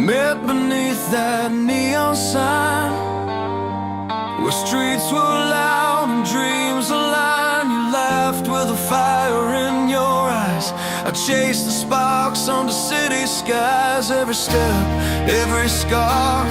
Met beneath that neon sign, where streets were loud and dreams aligned. You laughed with a fire in your eyes. I chased the sparks under city skies. Every step, every scar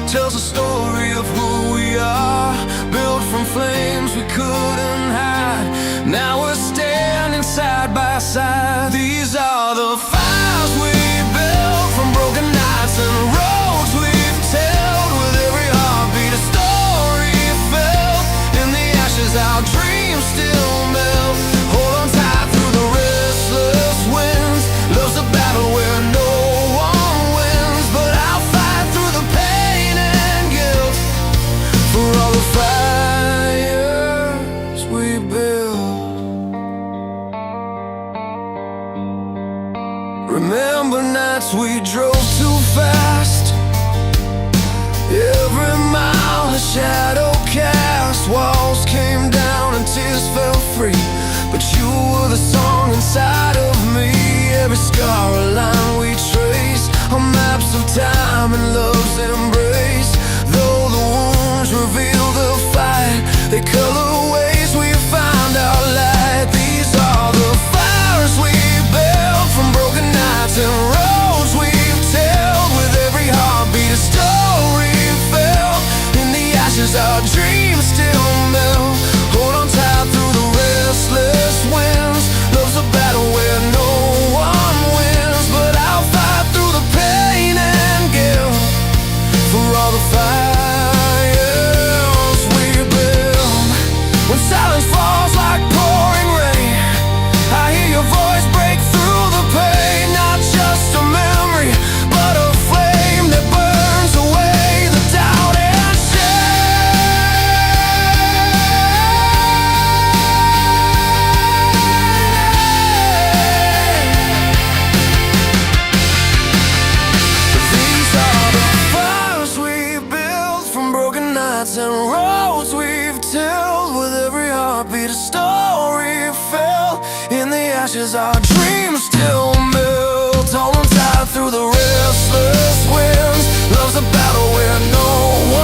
tells a story of who we are, built from flames we couldn't hide. Now we're standing side by side. These are the fires we built, from broken nights and roads we've tilled. With every heartbeat a story felt. In the ashes our dreams still melt. Hold on tight through the restless winds. Love's a battle where no one wins, but I'll fight through the pain and guilt for all the fires we built. Remember nights we drove too fast, every mile a shadow cast. Walls came down and tears fell free, but you were the song inside of me. Every scar a line we trace on maps of time and love's embrace. Though the wounds reveal the fight, they color ways we find our light. These are the fires we built, from broken nights and roads we've tilled. With every heartbeat a story felt. In the ashes our dreams still melt. Hold on tight through the restless winds. Love's a battle where no one wins, but I'll fight through the pain and guilt for all the fires we build. When silence falls like pouring rain, I hear your voice break through the pain. Not just a memory, but a flame that burns away the doubt and these are the fires we built, from broken nights and roads we've tilled. With every heartbeat a story felt. In the ashes our dreams still melt. Hold on tight through the restless winds. Love's a battle where no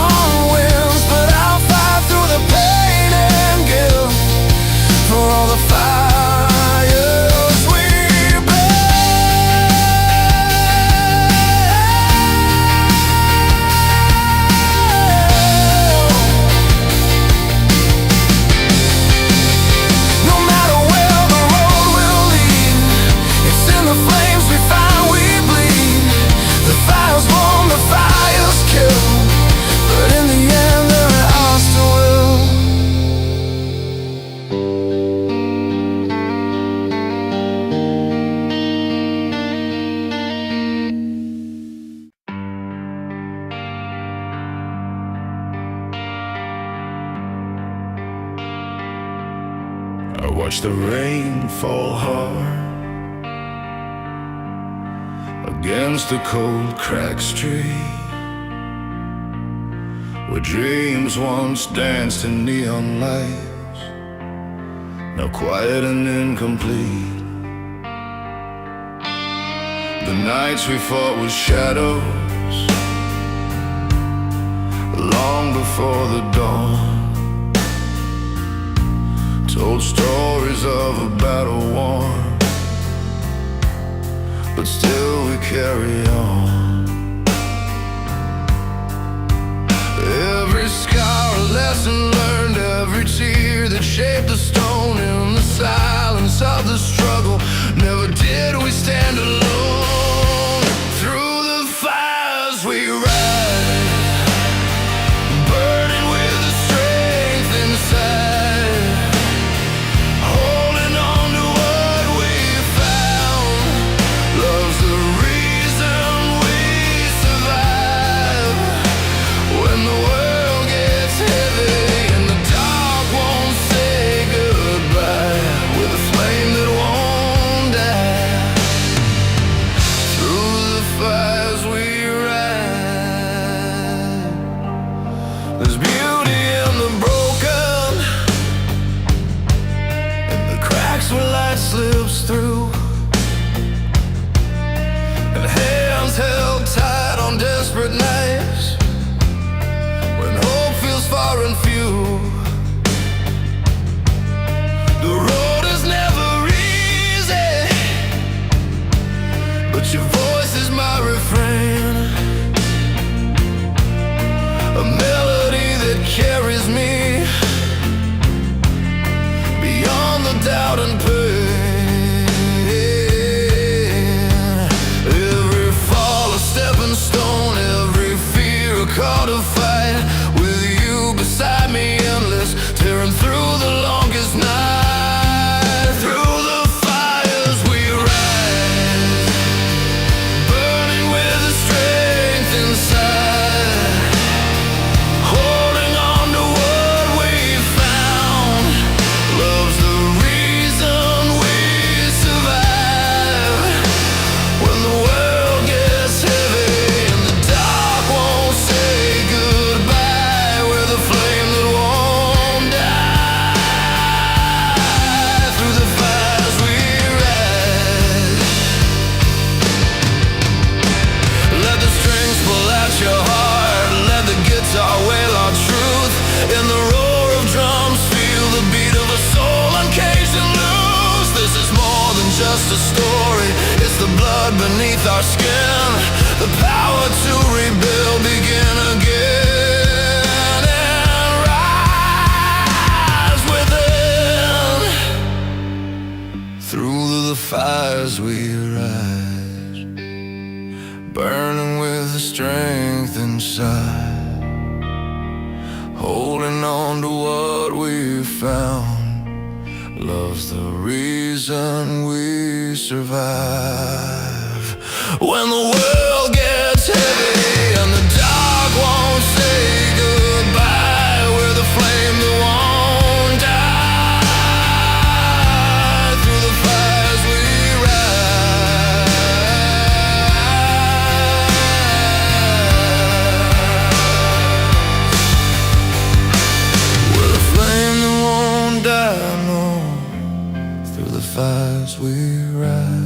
one wins, but I'll fight through the pain and guilt for all the fires we No matter where the road will lead, it's in the flames we find we bleed. The fire's born, the fire's kill, but in the end they're ours to will. I watch the rain fall hard against the cold cracked street, where dreams once danced in neon lights, now quiet and incomplete. The nights we fought with shadows, long before the dawn, told stories of a battle won, but still we carry on. Every scar a lesson learned, every tear that shaped the stone. In the silence of the struggle, never did we stand alone. Through the fires we ride, burning with the strength inside, holding on to what we found. Love's the reason we a story. It's the blood beneath our skin, the power to rebuild, begin again, and rise within. Through the fires we rise, burning with the strength inside, holding on to what we found. Love's the reason we survive. When the world gets heavy and the dark won't say goodbye, we're the flame that won't die. Through the fires we rise. We're the flame that won't die, no. Through the fires we rise.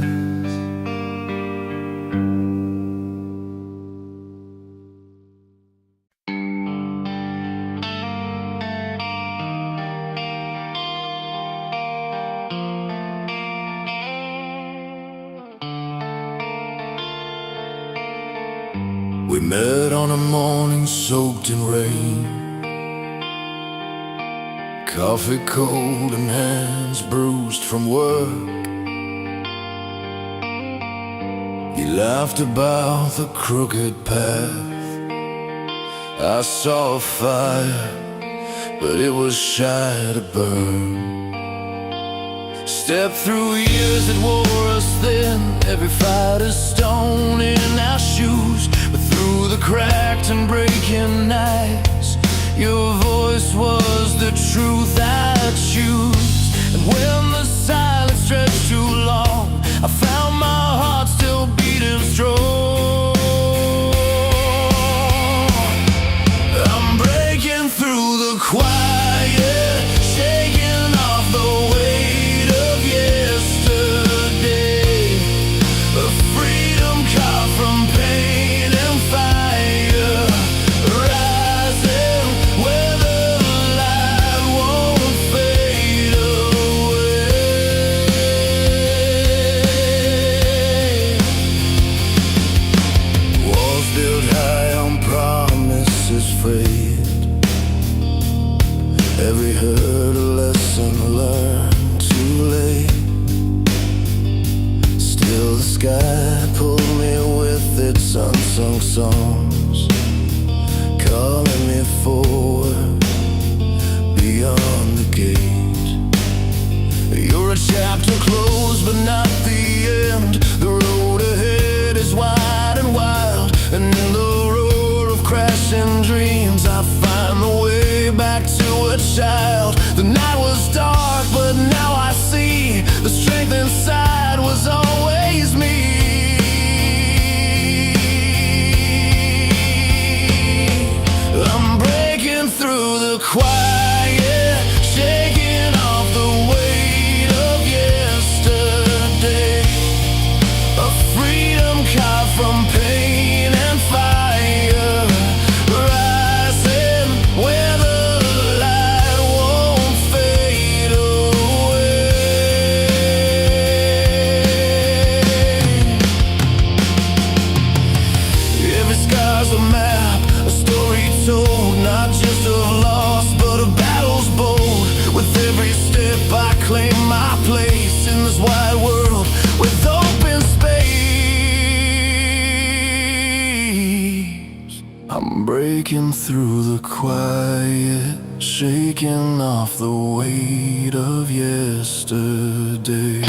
We met on a morning soaked in rain, coffee cold and hands bruised from work. You laughed about the crooked path. I saw a fire, but it was shy to burn. Stepped through years that wore us thin, every fight a stone in our shoes. But through the cracked and breaking nights, your voice was the truth I'd choose. And when the silence stretched too long, I found my heart still beating strong. I'm breaking through the quiet, shaking off the weight of yesterday. A freedom carved from pain and fire, rising where the light won't fade away. Walls built high on promises frayed, every hurt a lesson learned too late. Still the sky pulled me with its unsung songs, calling me forward beyond the gate. You're a chapter closed but not the end. The road ahead is wide and wild, and in the roar of crashing dreams I find the way back to a child. The night was dark, but now I see the strength inside was always me. I'm breaking through the quiet, shaking off the weight of yesterday. A freedom carved from pain and fire, rising where the light won't fade away. Every scar's a map, a story told, not just of loss but of battles bold. With every step I claim my place in this wide world with open space. I'm breaking through the quiet, shaking off the weight of yesterday.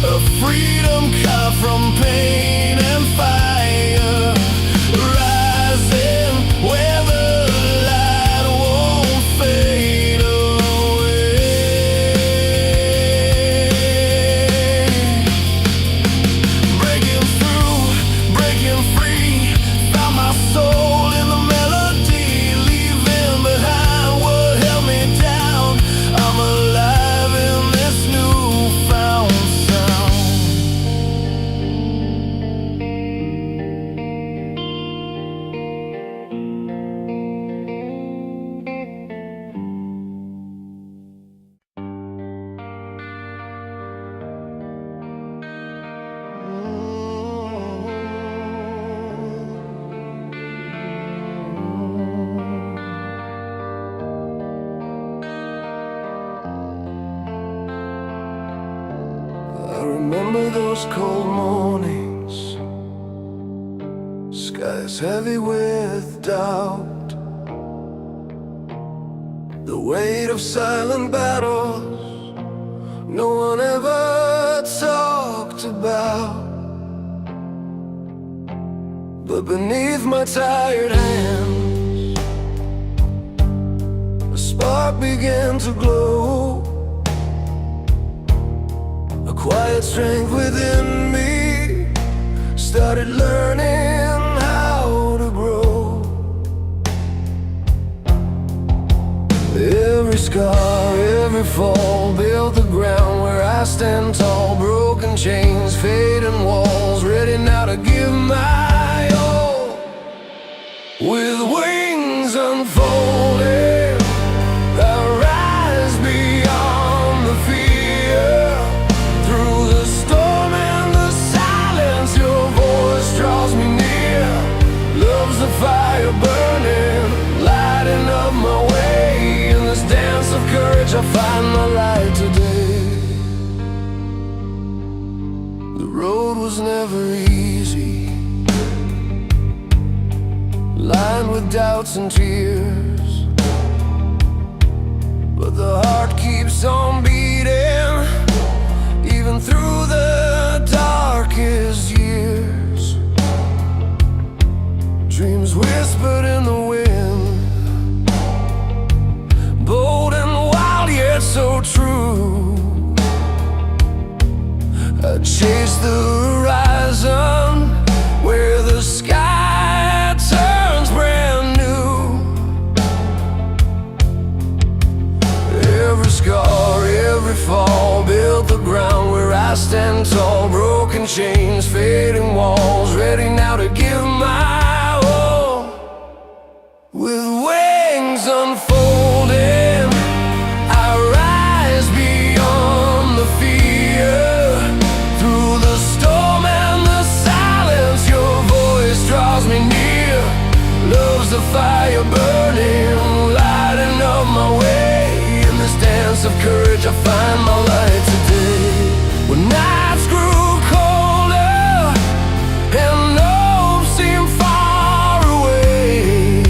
A freedom carved from pain and fire, rising where the light won't fade away. Breaking through, breaking free, found my soul in the melody, leaving behind what held me down. I'm alive in this newfound sound. remember those cold mornings, skies heavy with doubt, the weight of silent battles no one ever talked about. But beneath my tired hands, a spark began to glow. A quiet strength within me started learning how to grow. Every scar, every fall built the ground where I stand tall. Broken chains, fading walls, ready now to give my all. With wings unfolding, I rise beyond the fear. Through the storm and the silence, your voice draws me near. Love's the fire burning, lighting up my way. In this dance of courage, I find my light today. The road was never easy, lined with doubts and tears, but the heart keeps on beating, even through the darkest years. Dreams whispered in the wind, bold and wild yet so true. I chase the horizon where the sky turns brand new. Every scar, every fall built the ground where I stand tall. Broken chains, fading walls, ready now to give my all. With wings unfolding, I rise beyond the fear. Through the storm and the silence, your voice draws me near. Love's the fire burning, lighting up my way. In this dance of courage, I find my light today. When nights grew colder and hope seemed far away,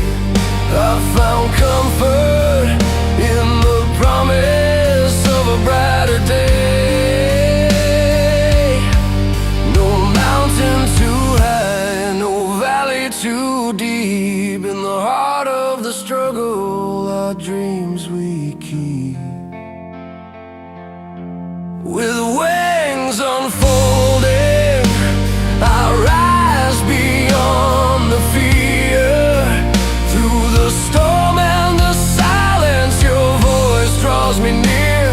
I found comfort in the promise of a brighter day. No mountain too high, no valley too deep. In the heart of the struggle, our dreams we keep. With wings unfolding, I rise beyond the fear. Through the storm and the silence, your voice draws me near.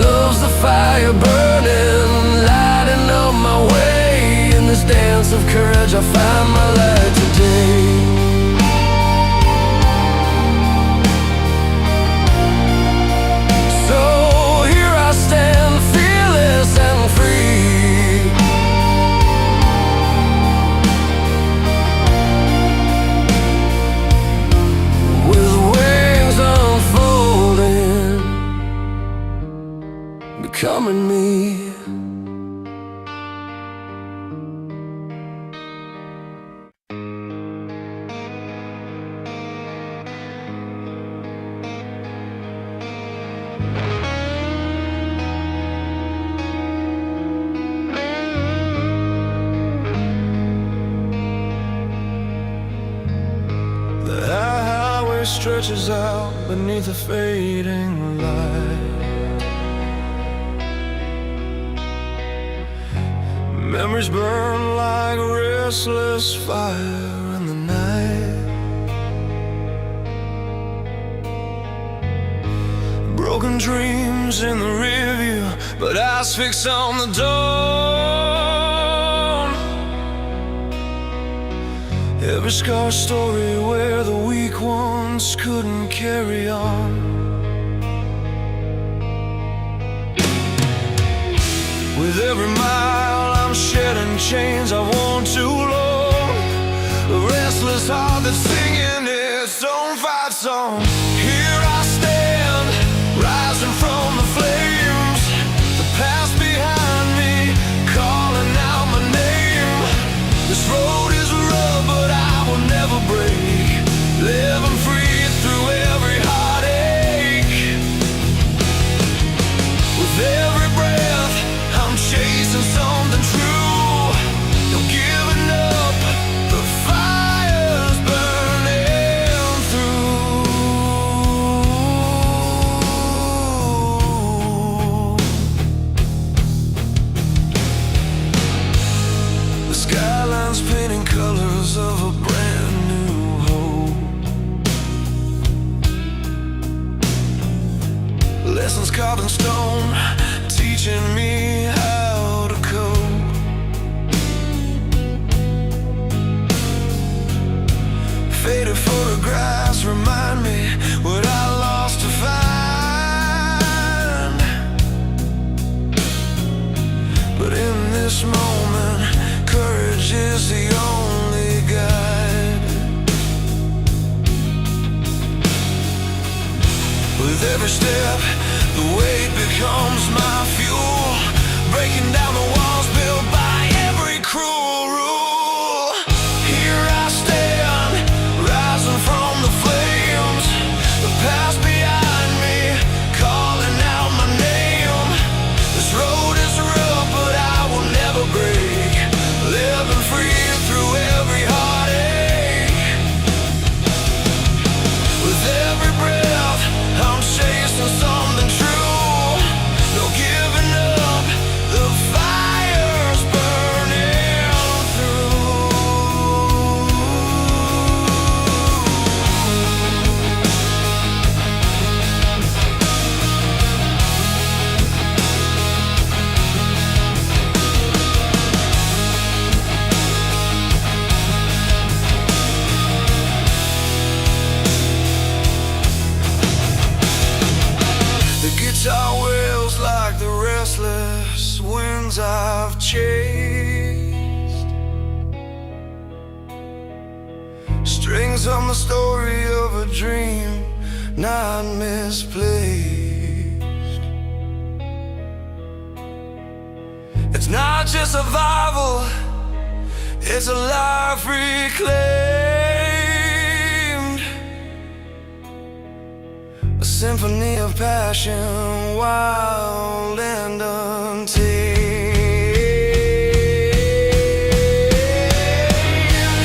Love's the fire burning, lighting up my way. In this dance of courage, I find my light today. Becoming me. The highway stretches out beneath a fading light. Memories burn like a restless fire in the night. Broken dreams in the rearview, but eyes fixed on the dawn. Every scar story where the weak ones couldn't carry on. With every mile I'm shedding chains I've worn too long. A restless heart that's singing its own fight song. Here I stand, rising from the flames. The past behind me, carved in stone, teaching me how to cope. Faded photographs remind me what I lost to find. But in this moment, courage is the only guide. With every step, the weight becomes my fuel, breaking down the walls built by every cruel rule. Here I stand, rising from the flames, the past behind me, calling out my name. This road is rough, but I will never break, living free through every heartache. With every breath, I'm chasing something true. No giving up, the fire's burning through. The guitar wails like the restless winds I've chased. Strings on the story of a dream not misplaced. It's not just survival, it's a life reclaimed. A symphony of passion, wild and untamed.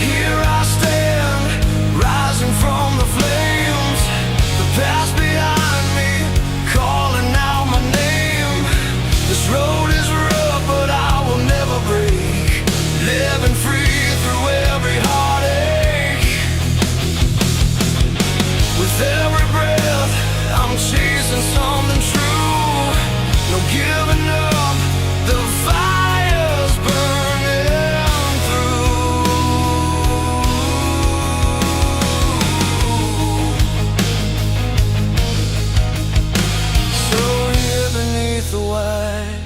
Here I stand, rising from the flames, the past behind me, calling out my name. This road is rough, but I will never break, living free through every heartache. With every breath, I'm chasing something true. No giving up, the fire's burning through. So here beneath the wide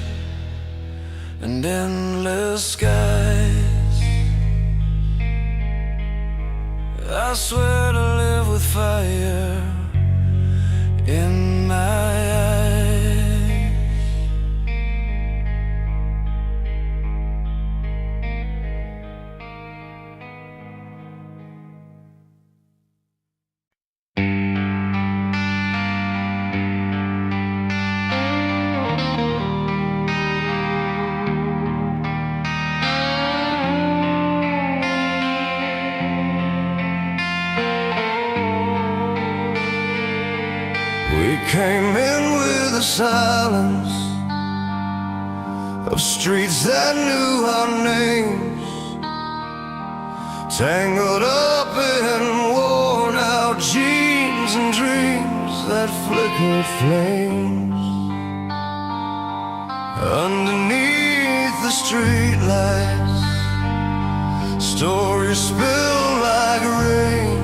and endless skies, I swear to live with fire in my eyes. We came in with the silence of streets that knew our names, tangled up in worn-out jeans and dreams that flickered flames. Underneath the streetlights, stories spill like rain.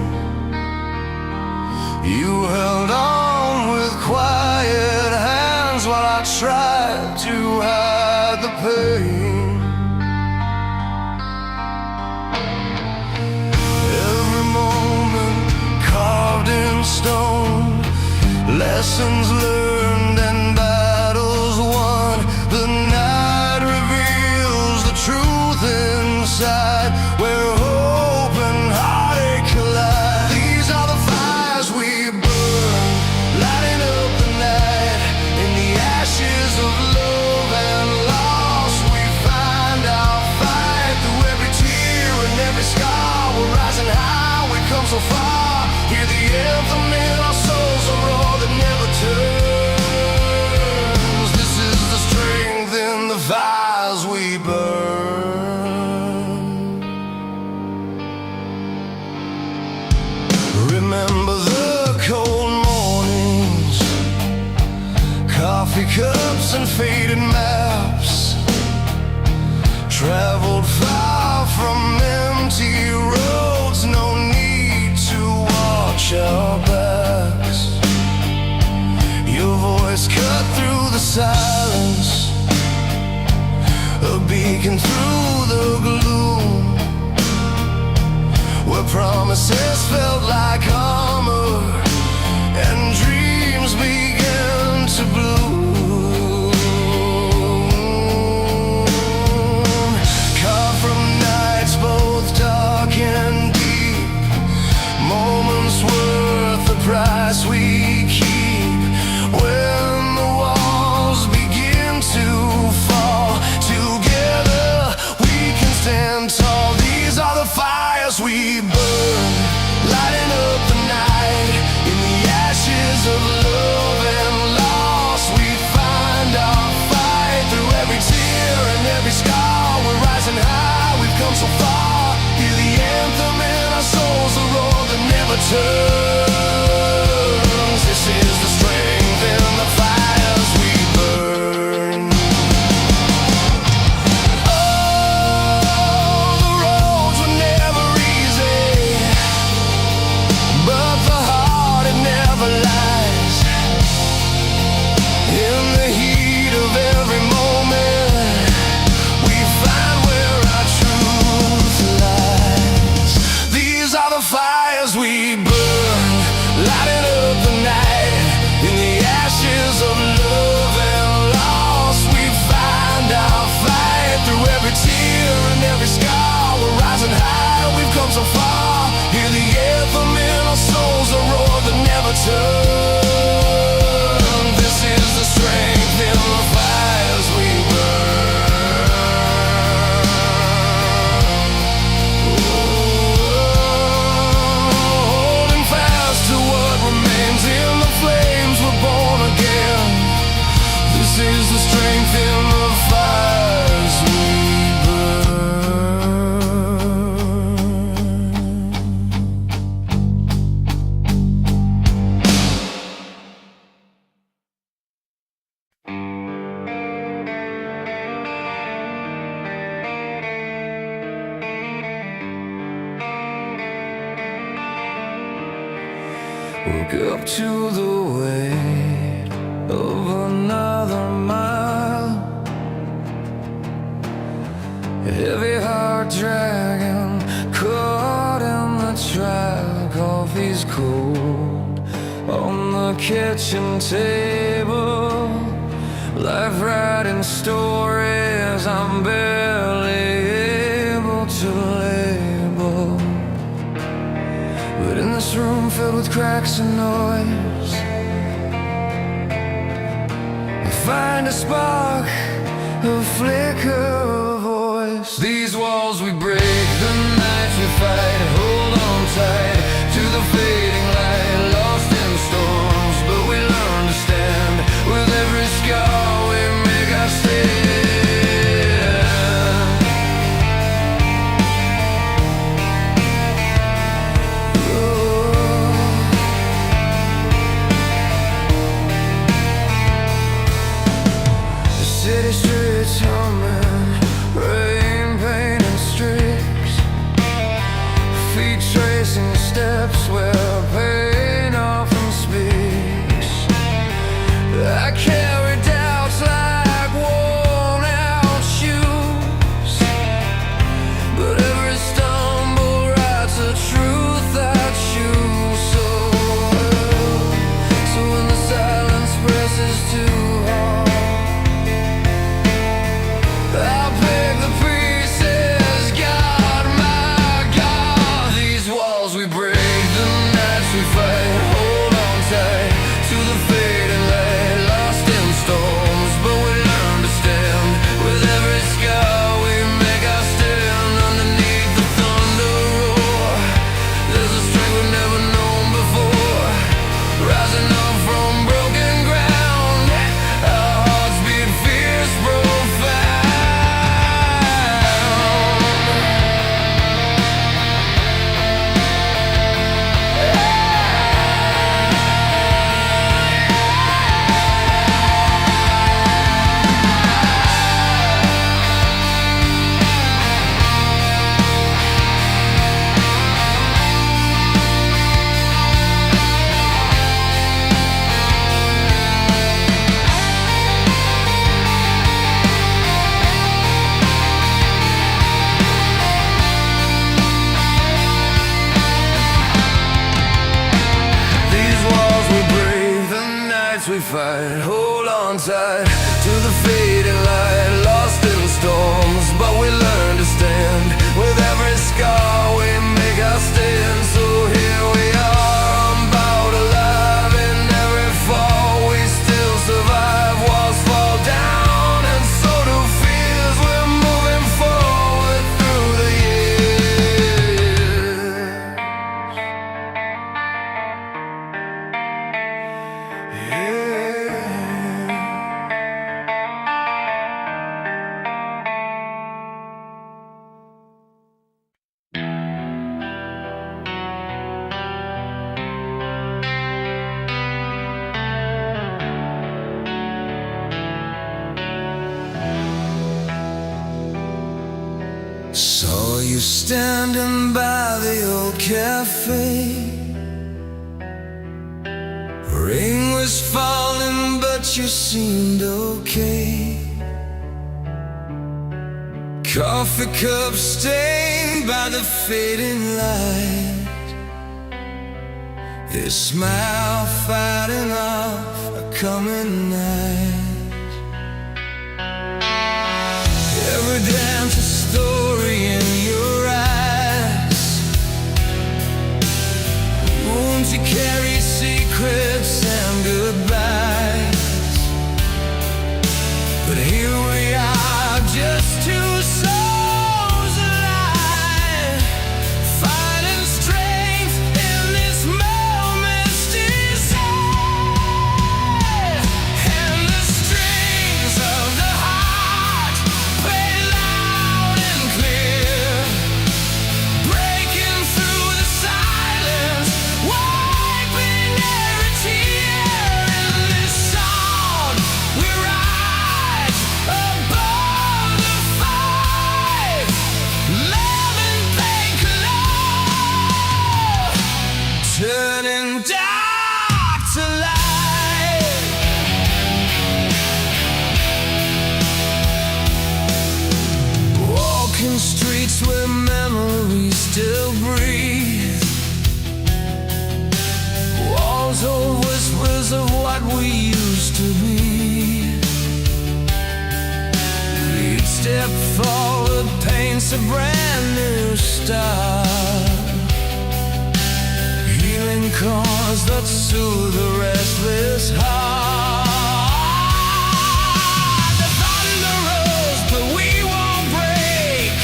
You held on with quiet hands while I tried to hide the pain. Every moment carved in stone, lessons learned and battles won. The night reveals the truth inside, where hope and heartache collide. These are the fires we burn, lighting up the night. In the ashes of love and loss, we find our fight. Through every tear and every scar, we're rising high, we've come so far. Hear the anthem in our souls, a roar that never turns. and faded maps. Traveled far from empty roads, no need to watch our backs. Your voice cut through the silence, a beacon through the gloom, where promises felt like armor and dreams began to bloom. Carved from nights both dark and deep, moments worth the price we keep. When the walls begin to fall, together we can stand tall. These are the fires we burn, lighting up the night. In the ashes of love and loss, we find our fight. Through every tear and every scar, we're rising high, we've come so far. Hear the anthem in our souls, a roar that never turns. This is the strength in the fires we burn. Oh, the roads were never easy, but the heart, it never lies. In the heat of every moment, we find where our truth lies. These are the fires we burn, lighting up the night. In the ashes of love and loss, we find our fight. Through every tear and every scar, we're rising high, we've come so far. Hear the anthem in our souls, a roar that never turns. This is the strength in the fires we burn. Holding fast to what remains, in the flames we're born again. This is the strength in the fires we woke up to the weight of another mile, a heavy heart dragging, caught in the trial. Coffee's cold on the kitchen table, life writing stories I'm barely able to label. But in this room filled with cracks and noise, I find a spark, a flicker of voice. These walls we break, the nights we fight, hold on tight to the fading light. Lost in storms, but we learn to stand. With every scar we make our stand. City streets humming, rain painting streets, feet tracing steps where nights we fight, hold on tight to the fading light, lost in storms, but we learn to stand. With every scar we make our stand. So here we are, unbowed alive. In every fall we still survive. Walls fall down and so do fears. We're moving forward through the years. Saw you standing by the old cafe. Rain was falling, but you seemed okay. Coffee cup stained by the fading light. Your smile fighting off a coming night. Every dance a story in your eyes. Wounds you carry, secrets and goodbyes. But here we are, just two souls alive, finding strength in this moment's desire. And the strings of the heart play loud and clear, breaking through the silence, wiping every tear. In this song we rise above the fight, love and pain collide, turning dark to light. Walking streets where memories still breathe. Walls hold whispers of what we used to be. Each step forward paints a brand new start. Healing chords that soothe a restless heart. The thunder rolls, but we won't break.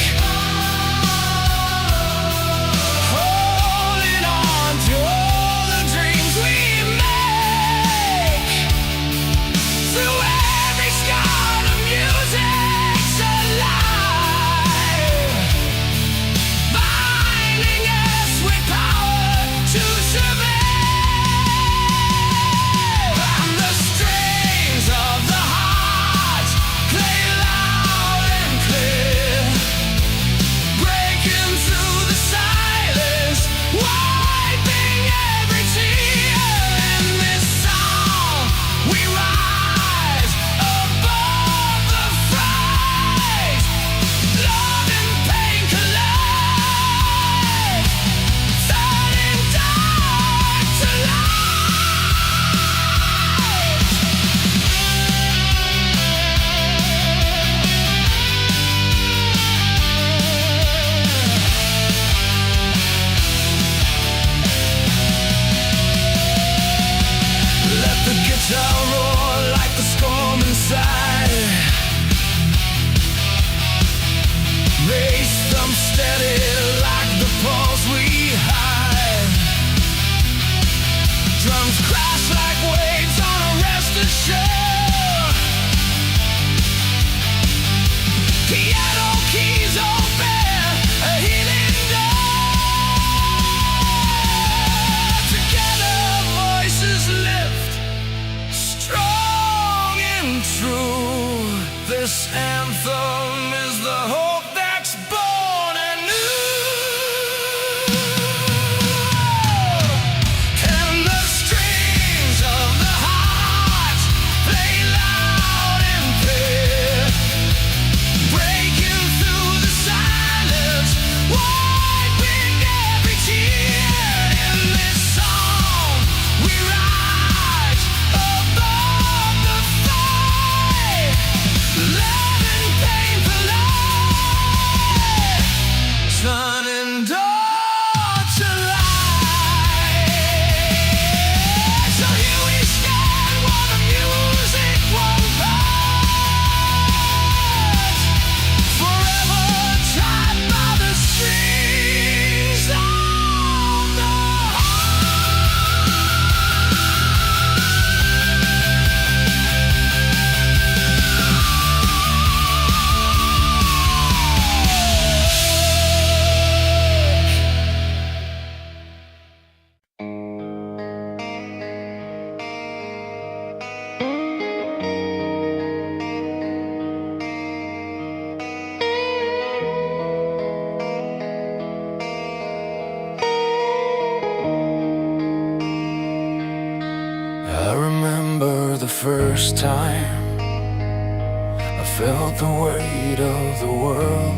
Holding on to all the dreams we make. Through every scar, the music's alive, binding us with power to survive. And the strings of the heart play loud and clear, breaking through the silence, wiping every tear. In this song we rise above the fright, love and pain collide, turning dark to light. Let the guitar roar like the storm inside. Bass thump steady like the pulse we hide. Drums crash like waves on a restless shore. Piano keys open a healing door. Together voices lift, strong and true. This anthem is the hope that's born anew. And the strings of the heart play loud and clear, breaking through the silence, wiping every tear. In this song we rise above remember the first time I felt the weight of the world,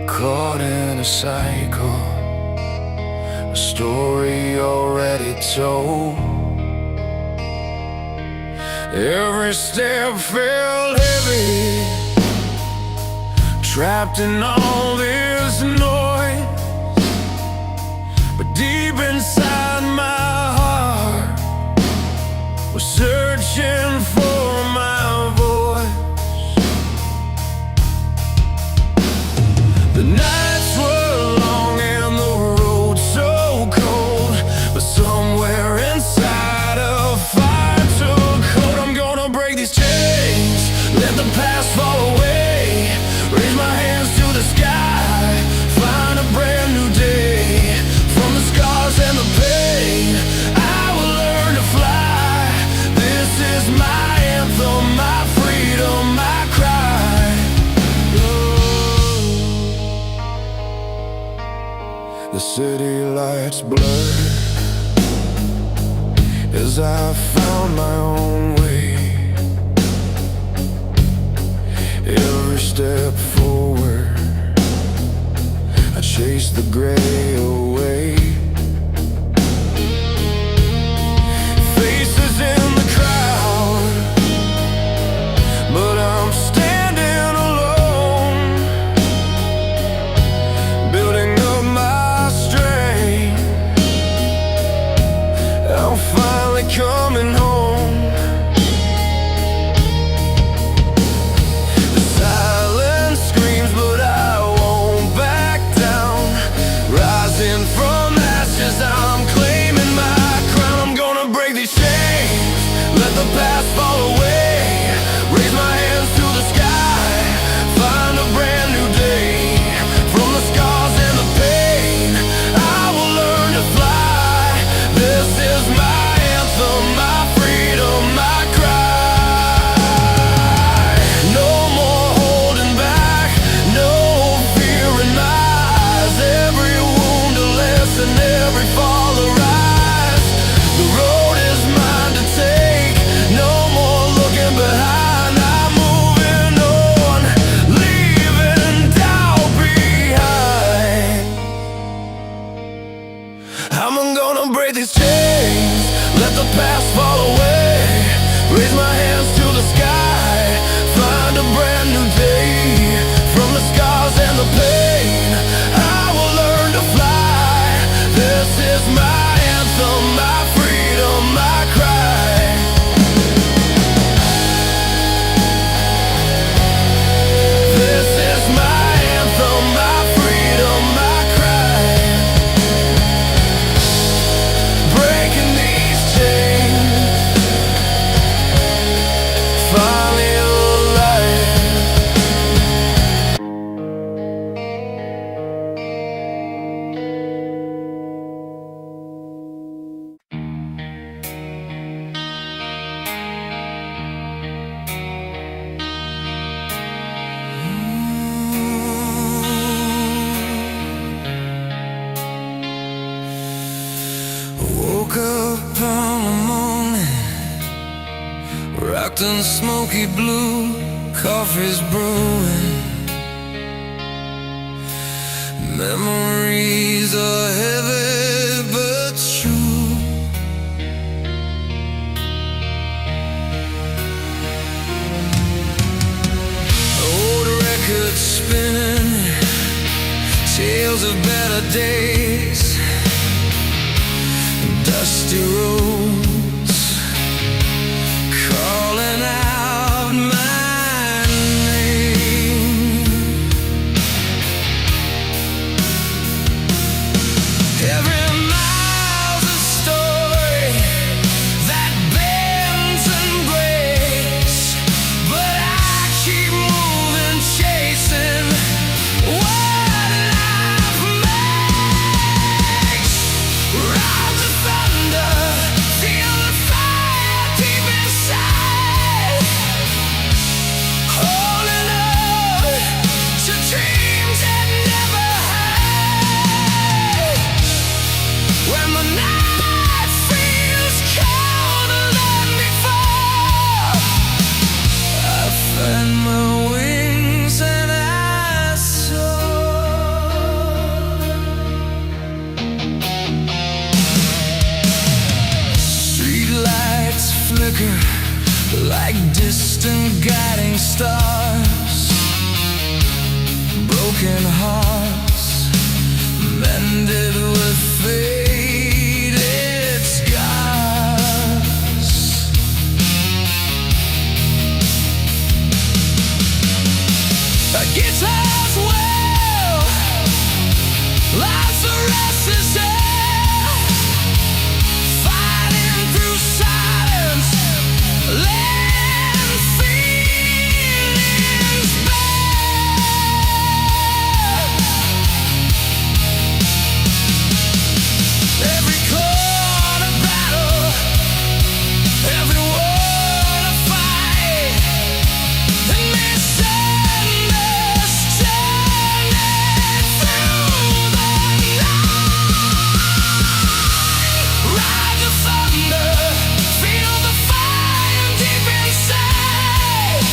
caught in a cycle, a story already told. Every step felt heavy, trapped in all this noise. But deep inside my heart was searching for my voice. The nights were long and the road so cold, but somewhere inside a fire took hold. I'm gonna break these chains, let the past fall away, raise my hands to the sky, find a brand new day. From the scars and the pain, I will learn to fly. This is my anthem, my freedom, my cry. The city lights blur as I found my own way. Every step forward, I chase the gray away. Faces in the crowd, but I'm standing alone, building up my strength. I'm finally coming home. The silence screams, but I won't back down. Rising from ashes, I'm claiming my crown. I'm gonna break these chains, let the past fall away, raise my hands to the sky, find a brand new day. From the scars and the pain, I will learn to fly. This is my anthem, my freedom, my cry. No more holding back, no fear in my eyes. Every wound a lesson, every fall a rise. The road is mine to take, no more looking behind. I'm moving on, leaving doubt behind. I'm gonna break these chains, let the past fall away, raise my hands to the sky, find a brand new day. From the scars and the pain, I will learn to fly. This is my anthem, my freedom, my cry. This is my anthem, my freedom, my cry. Breaking these chains, finally alive. Woke up on a morning, rocked in smoky blue, coffee's brewing. Memories are heavy but true. Old records spinning, tales of better days, dusty roads calling out my name. Every mile's a story that bends and breaks, but I keep moving, chasing what life makes. Ride the thunder, flicker like distant guiding stars. Broken hearts mended with faded scars. A guitar's well, life's a restless air, fighting through silence, letting feelings bare. Every corner battle, every word a fight, and misunderstanding through the night. Ride the thunder, feel the fire deep inside,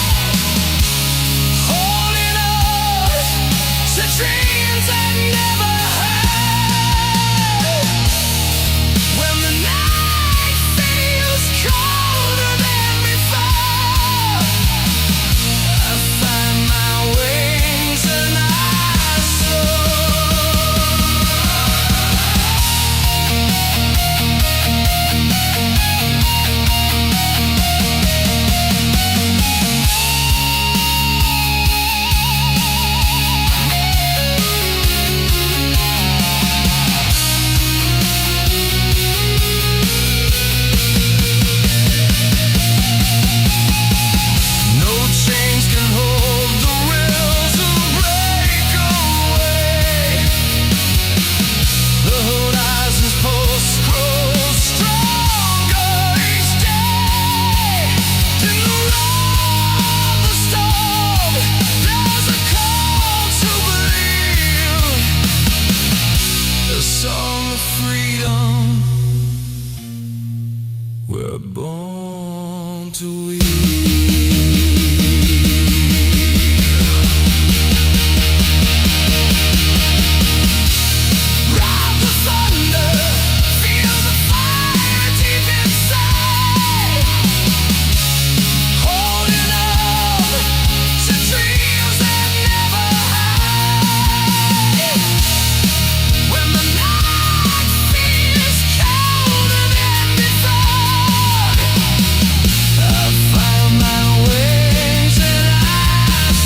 holding on to dreams that never hurt. When the night feels colder than before, I find my wings and I soar. No chains can hold the will to break away. The horizon's pulse grows stronger each day. In the roar of the storm, there's a call to believe. A song of freedom we're born to weave. Ride the thunder, feel the fire deep inside, holding on to dreams that never hide. When the night feels colder than before, I find my wings and I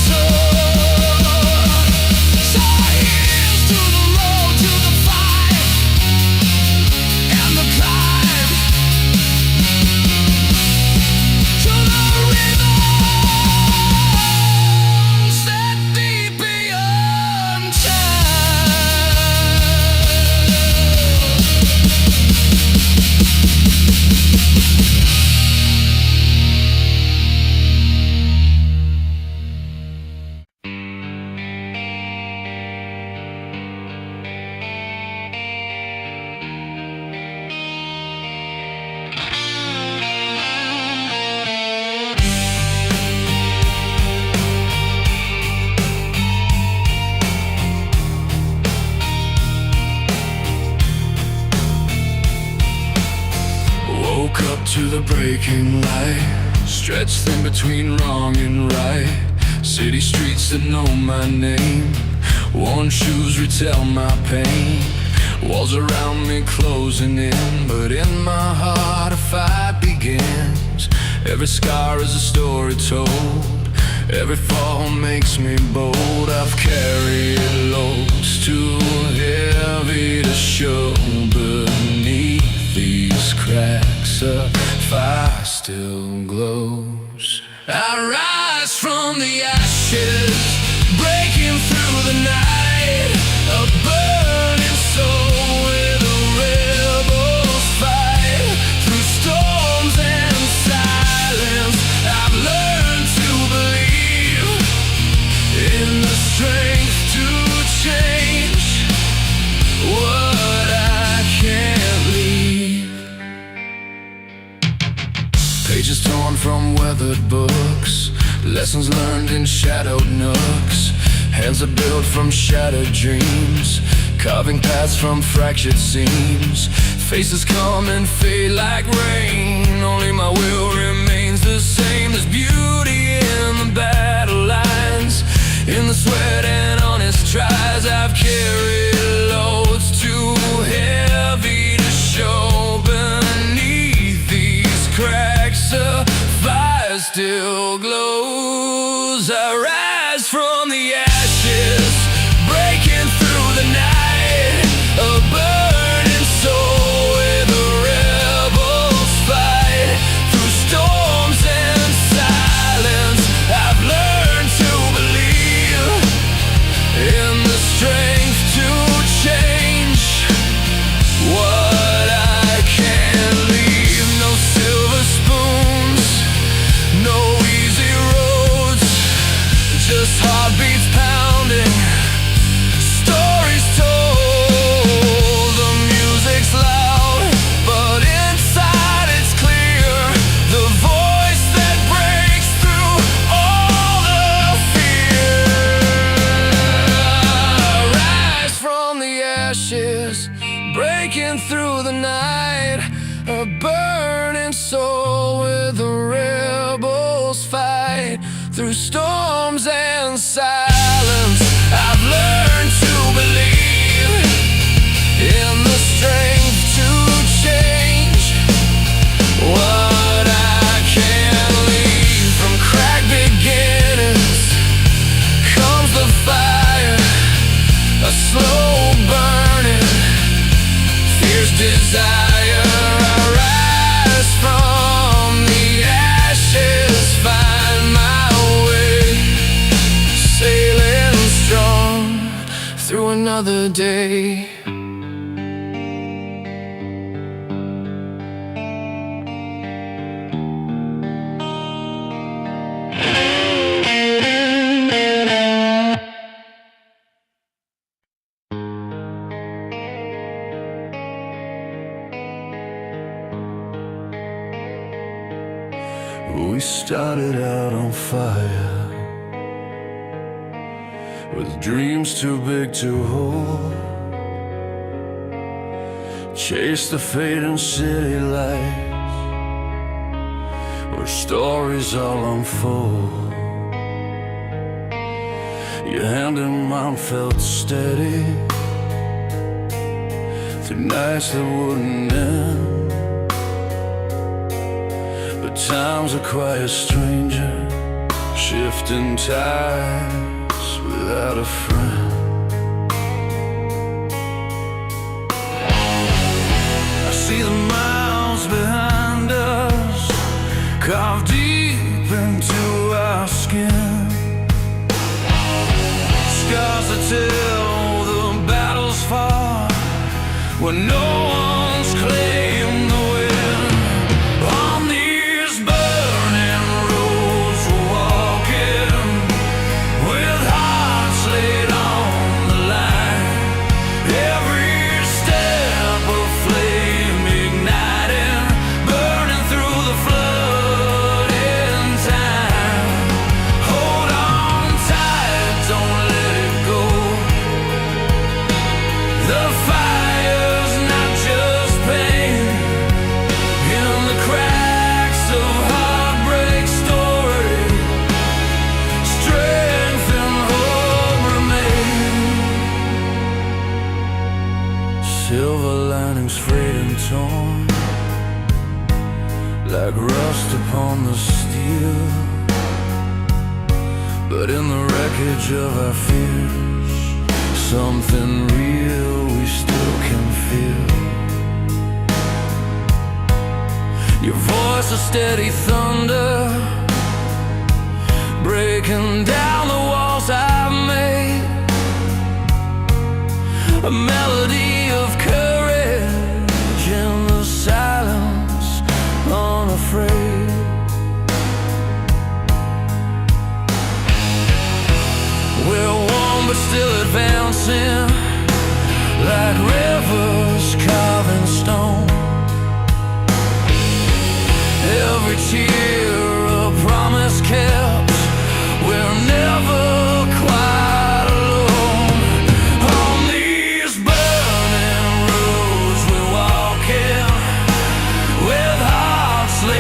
soar. So here's to the road, to the fight, and the climb, to the rhythms that deep beyond time. Woke up to the breaking light, stretched thin between wrong and right. City streets that know my name, worn shoes retell my pain. Walls around me closing in, but in my heart a fight begins. Every scar is a story told, every fall makes me bold. I've carried loads too heavy to show beneath these cracks. A fire still glows. I rise from the ashes, breaking through the night. A burning soul with a rebel's fight. Through storms and silence, I've learned to believe in the strength to change what I can't leave. Pages torn from weathered books, lessons learned in shadowed nooks. Hands are built from shattered dreams, carving paths from fractured seams. Faces come and fade like rain, only my will remains the same. There's beauty in the battle lines, in the sweat and honest tries. I've carried loads too heavy to show beneath these cracks. A fire still glows. I rise from the ashes, breaking through the night. A burning soul where the rebels fight. Through storms and silence, I've learned to believe in the strength to change what I can't leave. No silver spoons, no easy roads, just heartbeats pounding, stories told. The music's loud, but inside it's clear. The voice that breaks through all the fear. Rise from the ashes, breaking through the night. A burning soul where the rebels fight. Through storms and silence, I've learned to believe in the strength to change what I can't leave. From cracked beginnings comes the fire, a slow burning, fierce desire. I rise from the ashes, find my way, sailing strong through another day. We started out on fire, with dreams too big to hold. Chased the fading city lights, where stories all unfold. Your hand in mine felt steady through nights that wouldn't end. But time's a quiet stranger, shifting tides without a friend. I see the miles behind us, carved deep into our skin. Scars that tell the battle's fought, where no one's claimed the win. On these burning roads we're walking, with hearts laid on the line. Every step a flame igniting, burning through the flood in time. Hold on tight, don't let it go. The fire's not just pain, in the cracks of heartbreak story, strength and hope remain. Silver linings frayed and torn, like rust upon the steel. But in the wreckage of our fears, something real we still can feel. Your voice a steady thunder, breaking down the walls I've made. A melody of courage in the silence, unafraid. We're warm but still advancing, like rivers carving stone. Every tear a promise kept, we're never quite alone. On these burning roads we're walking, with hearts laid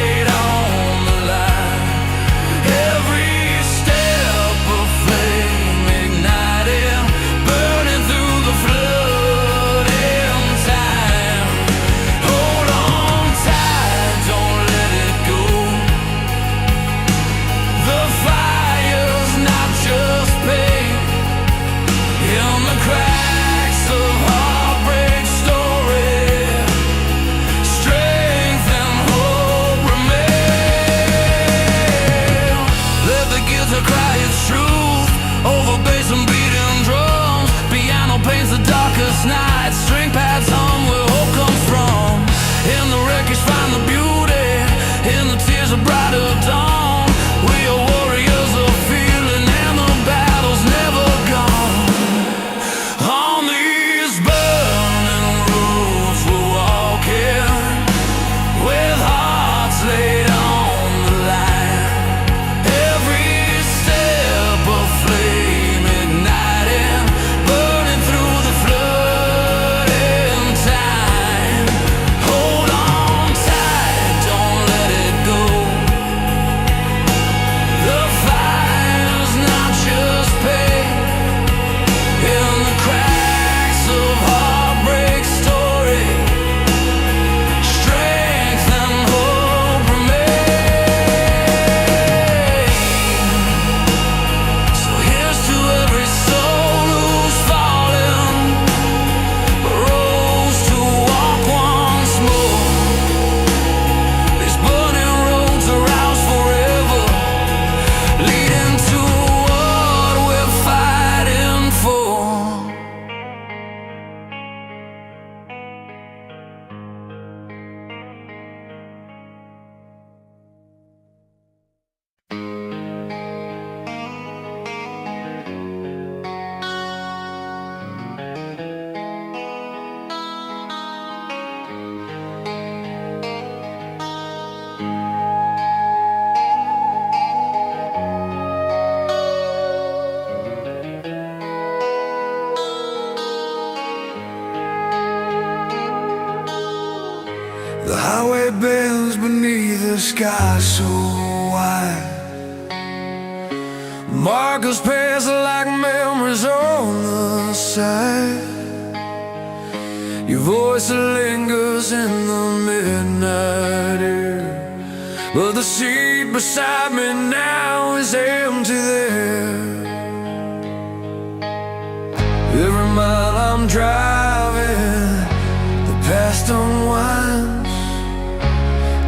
bends beneath the sky so wide. Markers pass like memories on the side. Your voice lingers in the midnight air, but the seat beside me now is empty there. Every mile I'm driving, the past unwinds.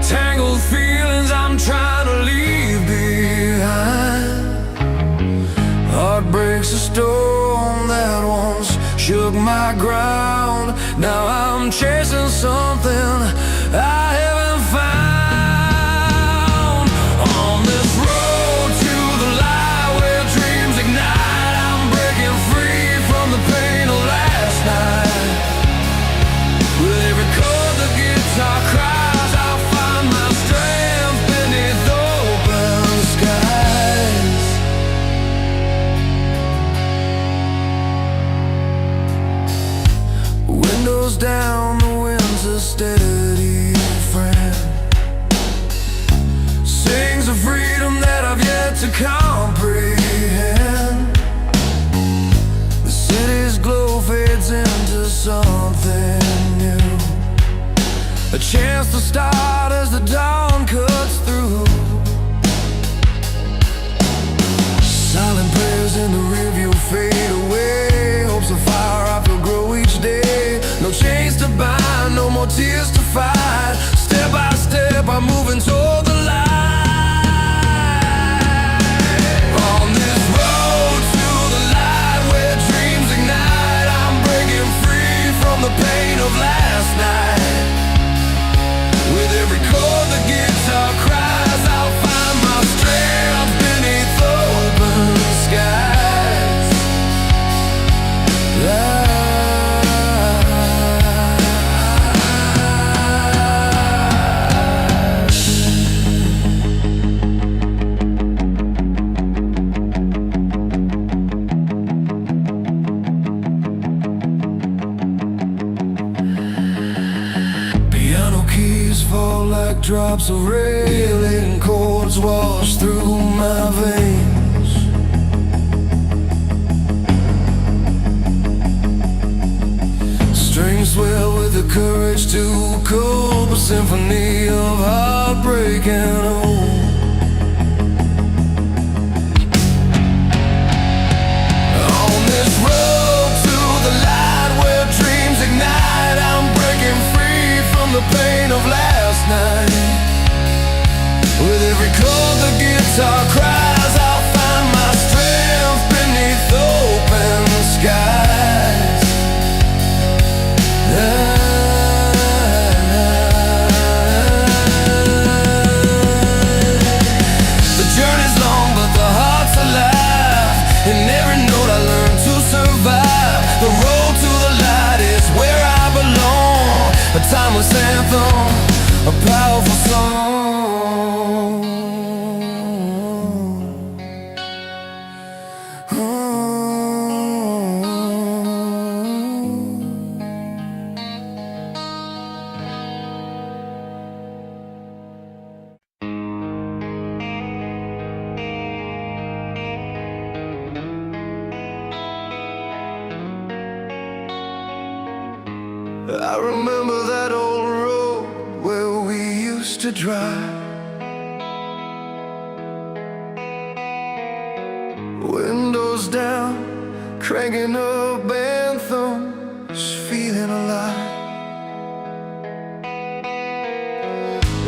Tangled feelings I'm trying to leave behind. Heartbreak's a storm that once shook my ground. Now I'm chasing something I haven't found. On this road to the light where dreams ignite, I'm breaking free from the pain of last night. With every chord the guitar cries, I'll find my strength beneath open skies. Windows down, the wind's a steady friend. Sings of freedom that I've yet to comprehend. The city's glow fades into something new, a chance to start as the dawn cuts through. Silent prayers in the rearview fade away. Hopes of fire I feel grow each day. No chains to bind, no more tears to fight. Step by step I'm moving toward the light. On this road to the light where dreams ignite, I'm breaking free from the pain of last night. With every chord the guitar cries, I'll find my strength beneath open skies. Piano keys fall like drops of rain, and chords wash through my veins. Strings swell with the courage to cope, a symphony of heartbreak and hope. On this road to the light where dreams ignite, I'm breaking free from the pain of last night. With every chord the guitar cries, I'll find my strength beneath open skies. The journey's long but the heart's alive. In every note I learn to survive. The road to the light is where I belong. A timeless anthem, a powerful song. I remember that old road where we used to drive. Windows down, cranking up anthems, feeling alive.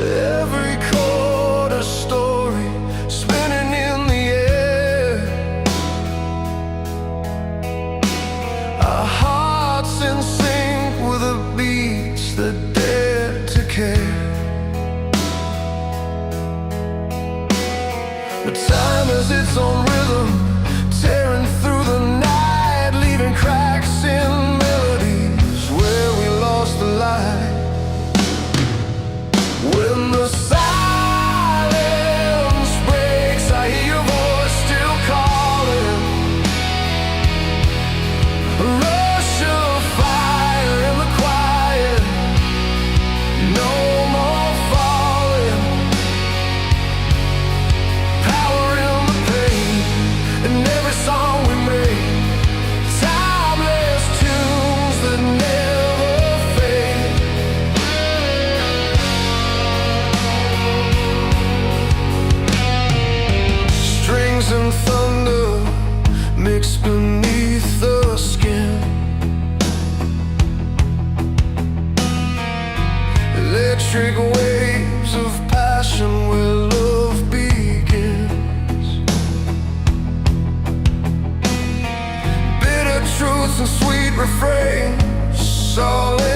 Every chord a story, spinning in the air. Our hearts in sync with the beats that dare to care. But time has its own rhythm, tearing through the night, leaving cracks in melodies where we lost the light. When the silence breaks, I hear your voice still calling. A rush of fire in the quiet, no more fire. waves of passion where love begins. Bitter truths and sweet refrains, solid